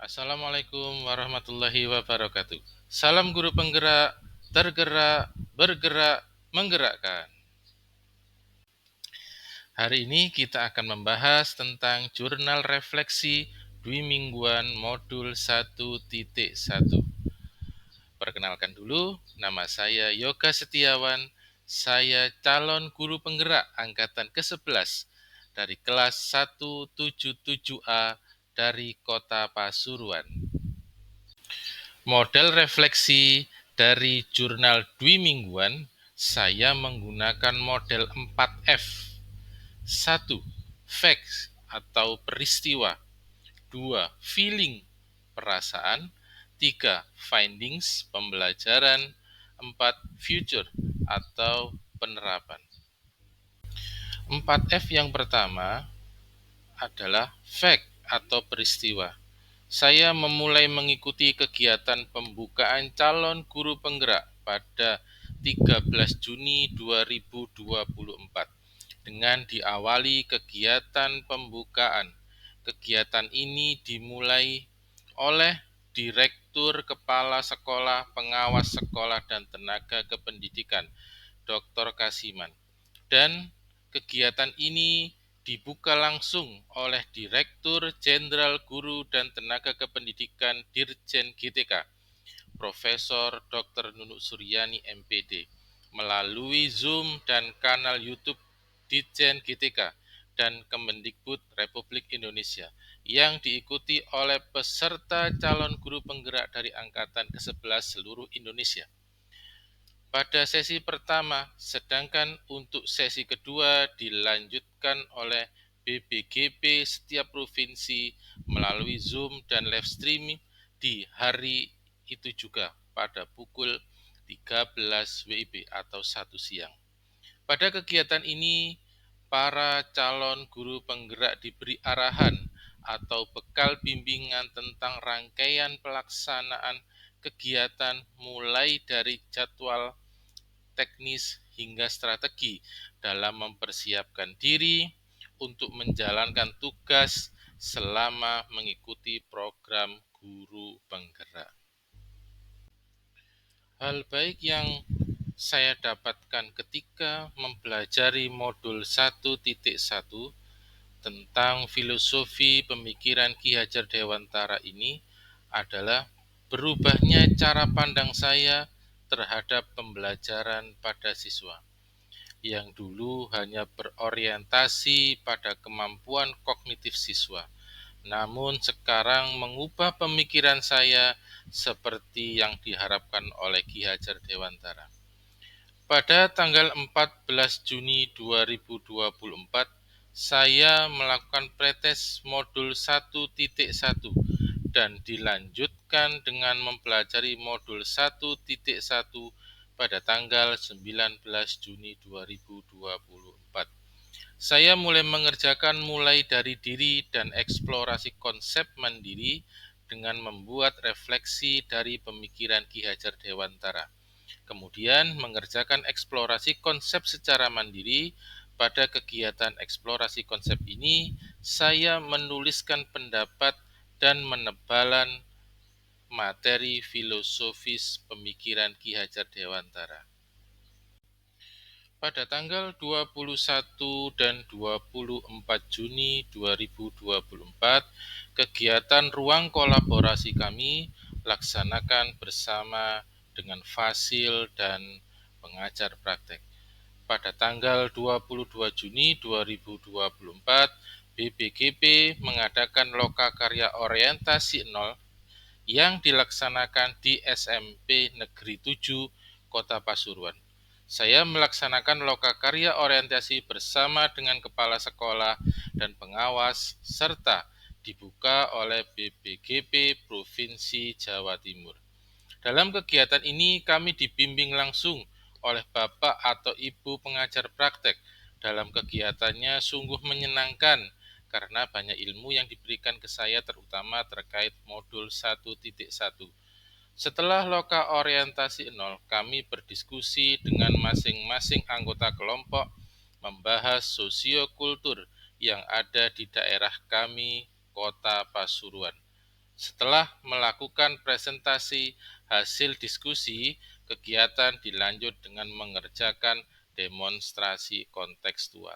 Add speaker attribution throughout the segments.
Speaker 1: Assalamualaikum warahmatullahi wabarakatuh. Salam guru penggerak, tergerak, bergerak, menggerakkan. Hari ini kita akan membahas tentang jurnal refleksi dwi mingguan modul 1.1. Perkenalkan dulu, nama saya Yoga Setiawan. Saya calon guru penggerak angkatan ke-11 dari kelas 177A dari Kota Pasuruan. Model refleksi dari jurnal dwi mingguan, saya menggunakan model 4F. 1. Facts atau peristiwa. 2. Feeling, perasaan. 3. Findings, pembelajaran. 4. Future atau penerapan. 4F yang pertama adalah fact atau peristiwa. Saya memulai mengikuti kegiatan pembukaan calon guru penggerak pada 13 Juni 2024 dengan diawali kegiatan pembukaan. Kegiatan ini dimulai oleh Direktur Kepala Sekolah, Pengawas Sekolah dan Tenaga Kependidikan, Dr. Kasiman. Dan kegiatan ini dibuka langsung oleh Direktur Jenderal Guru dan Tenaga Kependidikan Dirjen GTK, Profesor Dr. Nunuk Suryani MPD, melalui Zoom dan kanal YouTube Dirjen GTK dan Kemendikbud Republik Indonesia, yang diikuti oleh peserta calon guru penggerak dari angkatan ke-11 seluruh Indonesia. Pada sesi pertama, sedangkan untuk sesi kedua dilanjutkan oleh BPGP setiap provinsi melalui Zoom dan live streaming di hari itu juga pada pukul 13 WIB atau 1 siang. Pada kegiatan ini, para calon guru penggerak diberi arahan atau bekal bimbingan tentang rangkaian pelaksanaan kegiatan mulai dari jadwal teknis hingga strategi dalam mempersiapkan diri untuk menjalankan tugas selama mengikuti program guru penggerak. Hal baik yang saya dapatkan ketika mempelajari modul 1.1 tentang filosofi pemikiran Ki Hajar Dewantara ini adalah berubahnya cara pandang saya terhadap pembelajaran pada siswa, yang dulu hanya berorientasi pada kemampuan kognitif siswa, namun sekarang mengubah pemikiran saya seperti yang diharapkan oleh Ki Hajar Dewantara. Pada tanggal 14 Juni 2024, saya melakukan pretest modul 1.1 dan dilanjutkan dengan mempelajari modul 1.1 pada tanggal 19 Juni 2024. Saya mulai dari diri dan eksplorasi konsep mandiri dengan membuat refleksi dari pemikiran Ki Hajar Dewantara. Kemudian mengerjakan eksplorasi konsep secara mandiri. Pada kegiatan eksplorasi konsep ini, saya menuliskan pendapat dan menebalan materi filosofis pemikiran Ki Hajar Dewantara. Pada tanggal 21 dan 24 Juni 2024, kegiatan ruang kolaborasi kami laksanakan bersama dengan Fasil dan pengajar praktek. Pada tanggal 22 Juni 2024, BPGP mengadakan lokakarya orientasi 0 yang dilaksanakan di SMP Negeri 7 Kota Pasuruan. Saya melaksanakan lokakarya orientasi bersama dengan kepala sekolah dan pengawas, serta dibuka oleh BPGP Provinsi Jawa Timur. Dalam kegiatan ini kami dibimbing langsung oleh Bapak atau Ibu pengajar praktek. Dalam kegiatannya sungguh menyenangkan karena banyak ilmu yang diberikan ke saya terutama terkait modul 1.1. Setelah loka orientasi 0, kami berdiskusi dengan masing-masing anggota kelompok membahas sosiokultur yang ada di daerah kami, Kota Pasuruan. Setelah melakukan presentasi hasil diskusi, kegiatan dilanjut dengan mengerjakan demonstrasi kontekstual.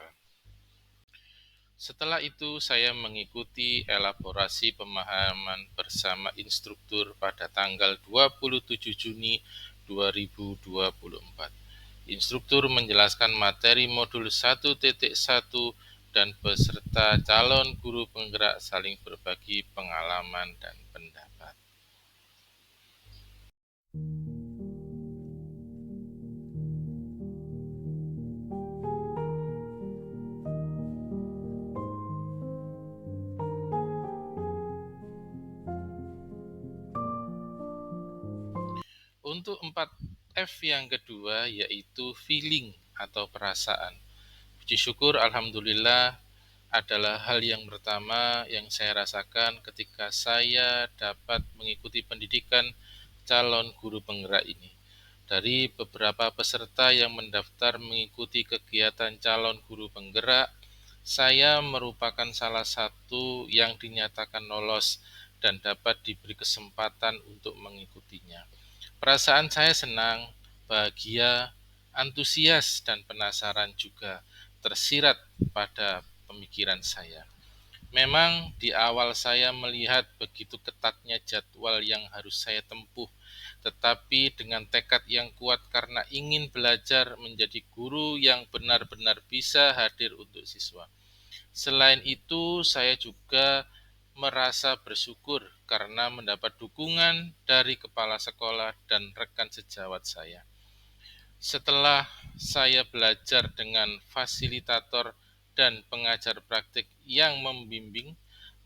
Speaker 1: Setelah itu, saya mengikuti elaborasi pemahaman bersama instruktur pada tanggal 27 Juni 2024. Instruktur menjelaskan materi modul 1.1 dan peserta calon guru penggerak saling berbagi pengalaman dan pendapat. Untuk 4F yang kedua yaitu feeling atau perasaan. Puji syukur alhamdulillah adalah hal yang pertama yang saya rasakan ketika saya dapat mengikuti pendidikan calon guru penggerak ini. Dari beberapa peserta yang mendaftar mengikuti kegiatan calon guru penggerak, saya merupakan salah satu yang dinyatakan lolos dan dapat diberi kesempatan untuk mengikutinya. Perasaan saya senang, bahagia, antusias, dan penasaran juga tersirat pada pemikiran saya. Memang di awal saya melihat begitu ketatnya jadwal yang harus saya tempuh, tetapi dengan tekad yang kuat karena ingin belajar menjadi guru yang benar-benar bisa hadir untuk siswa. Selain itu, saya juga merasa bersyukur karena mendapat dukungan dari kepala sekolah dan rekan sejawat saya. Setelah saya belajar dengan fasilitator dan pengajar praktik yang membimbing,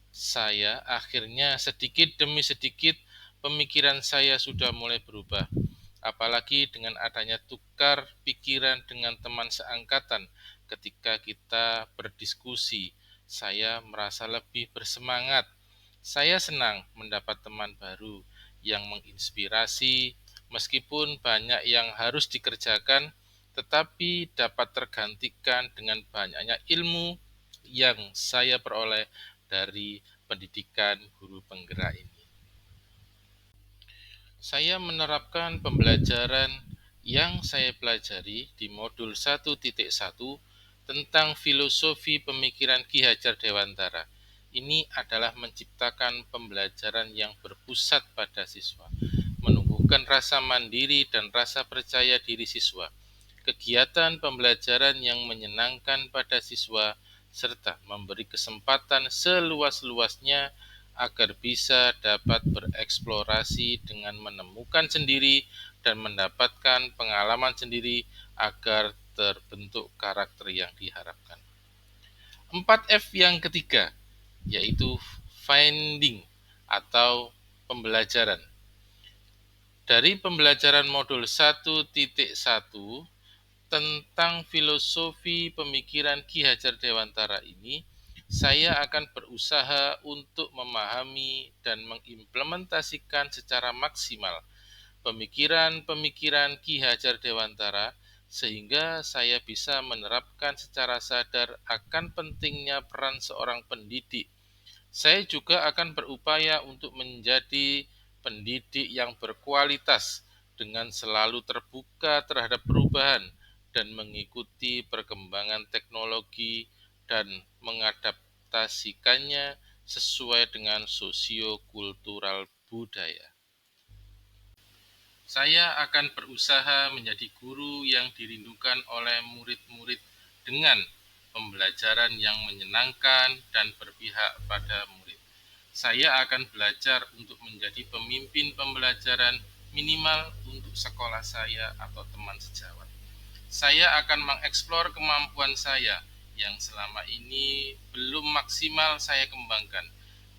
Speaker 1: saya akhirnya sedikit demi sedikit pemikiran saya sudah mulai berubah. Apalagi dengan adanya tukar pikiran dengan teman seangkatan ketika kita berdiskusi, saya merasa lebih bersemangat. Saya senang mendapat teman baru yang menginspirasi, meskipun banyak yang harus dikerjakan, tetapi dapat tergantikan dengan banyaknya ilmu yang saya peroleh dari pendidikan guru penggerak ini. Saya menerapkan pembelajaran yang saya pelajari di modul 1.1 tentang filosofi pemikiran Ki Hajar Dewantara. Ini adalah menciptakan pembelajaran yang berpusat pada siswa, menumbuhkan rasa mandiri dan rasa percaya diri siswa, kegiatan pembelajaran yang menyenangkan pada siswa, serta memberi kesempatan seluas-luasnya agar bisa dapat bereksplorasi dengan menemukan sendiri dan mendapatkan pengalaman sendiri agar terbentuk karakter yang diharapkan. 4F yang ketiga, yaitu finding atau pembelajaran. Dari pembelajaran modul 1.1 tentang filosofi pemikiran Ki Hajar Dewantara ini, saya akan berusaha untuk memahami dan mengimplementasikan secara maksimal pemikiran-pemikiran Ki Hajar Dewantara sehingga saya bisa menerapkan secara sadar akan pentingnya peran seorang pendidik. Saya juga akan berupaya untuk menjadi pendidik yang berkualitas dengan selalu terbuka terhadap perubahan dan mengikuti perkembangan teknologi dan mengadaptasikannya sesuai dengan sosiokultural budaya. Saya akan berusaha menjadi guru yang dirindukan oleh murid-murid dengan pembelajaran yang menyenangkan dan berpihak pada murid. Saya akan belajar untuk menjadi pemimpin pembelajaran minimal untuk sekolah saya atau teman sejawat. Saya akan mengeksplor kemampuan saya yang selama ini belum maksimal saya kembangkan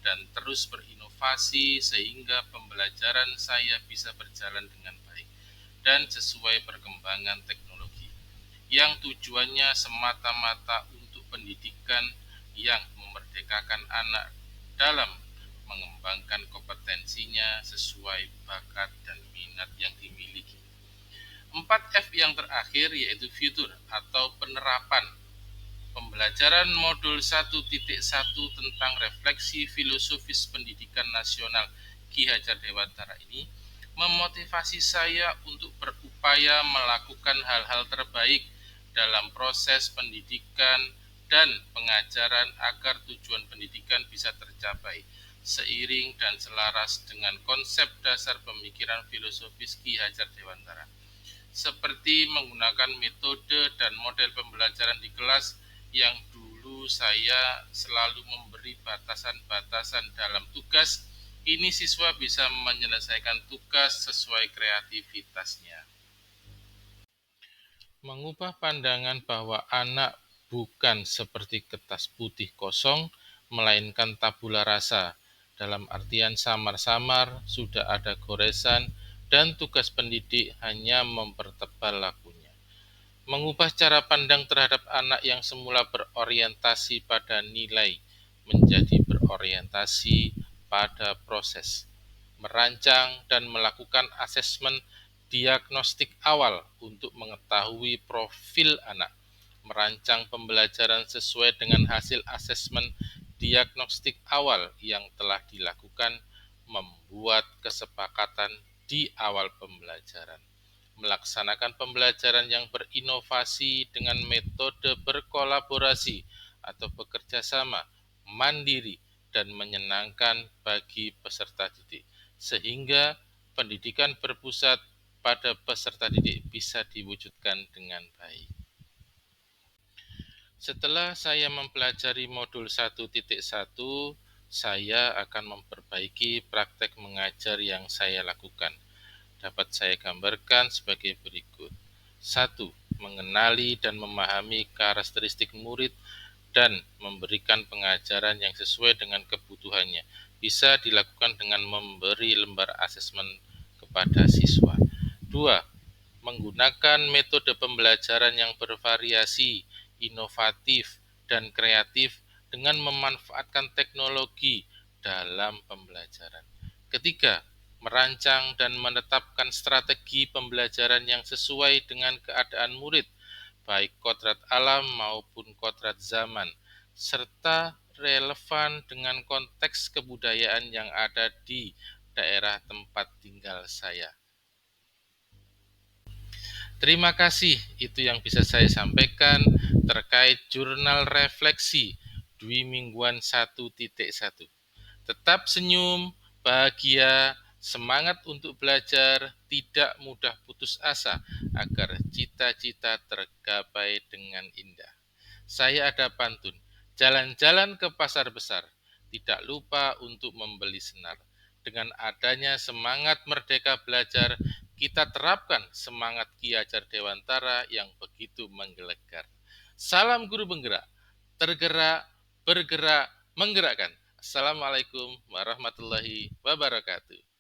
Speaker 1: dan terus berinovasi sehingga pembelajaran saya bisa berjalan dengan baik dan sesuai perkembangan teknologi yang tujuannya semata-mata untuk pendidikan yang memerdekakan anak dalam mengembangkan kompetensinya sesuai bakat dan minat yang dimiliki. 4F yang terakhir yaitu future atau penerapan. Pembelajaran modul 1.1 tentang refleksi filosofis pendidikan nasional Ki Hajar Dewantara ini memotivasi saya untuk berupaya melakukan hal-hal terbaik dalam proses pendidikan dan pengajaran agar tujuan pendidikan bisa tercapai seiring dan selaras dengan konsep dasar pemikiran filosofis Ki Hajar Dewantara, seperti menggunakan metode dan model pembelajaran di kelas yang dulu saya selalu memberi batasan-batasan dalam tugas. Kini siswa bisa menyelesaikan tugas sesuai kreativitasnya. Mengubah pandangan bahwa anak bukan seperti kertas putih kosong, melainkan tabula rasa. Dalam artian samar-samar, sudah ada goresan, dan tugas pendidik hanya mempertebal lakunya. Mengubah cara pandang terhadap anak yang semula berorientasi pada nilai menjadi berorientasi pada proses, merancang dan melakukan asesmen diagnostik awal untuk mengetahui profil anak, merancang pembelajaran sesuai dengan hasil asesmen diagnostik awal yang telah dilakukan, membuat kesepakatan di awal pembelajaran, melaksanakan pembelajaran yang berinovasi dengan metode berkolaborasi atau bekerja sama, mandiri, dan menyenangkan bagi peserta didik, sehingga pendidikan berpusat pada peserta didik bisa diwujudkan dengan baik. Setelah saya mempelajari modul 1.1, saya akan memperbaiki praktek mengajar yang saya lakukan. Dapat saya gambarkan sebagai berikut. 1. Mengenali dan memahami karakteristik murid dan memberikan pengajaran yang sesuai dengan kebutuhannya. Bisa dilakukan dengan memberi lembar asesmen kepada siswa. 2. Menggunakan metode pembelajaran yang bervariasi, inovatif, dan kreatif dengan memanfaatkan teknologi dalam pembelajaran. Ketiga, merancang dan menetapkan strategi pembelajaran yang sesuai dengan keadaan murid, baik kodrat alam maupun kodrat zaman, serta relevan dengan konteks kebudayaan yang ada di daerah tempat tinggal saya. Terima kasih, itu yang bisa saya sampaikan terkait jurnal refleksi Dwi Mingguan 1.1. Tetap senyum, bahagia, semangat untuk belajar, tidak mudah putus asa agar cita-cita tergapai dengan indah. Saya ada pantun, jalan-jalan ke pasar besar, tidak lupa untuk membeli senar. Dengan adanya semangat merdeka belajar, kita terapkan semangat Ki Hajar Dewantara yang begitu menggelegar. Salam guru penggerak, tergerak, bergerak, menggerakkan. Assalamualaikum warahmatullahi wabarakatuh.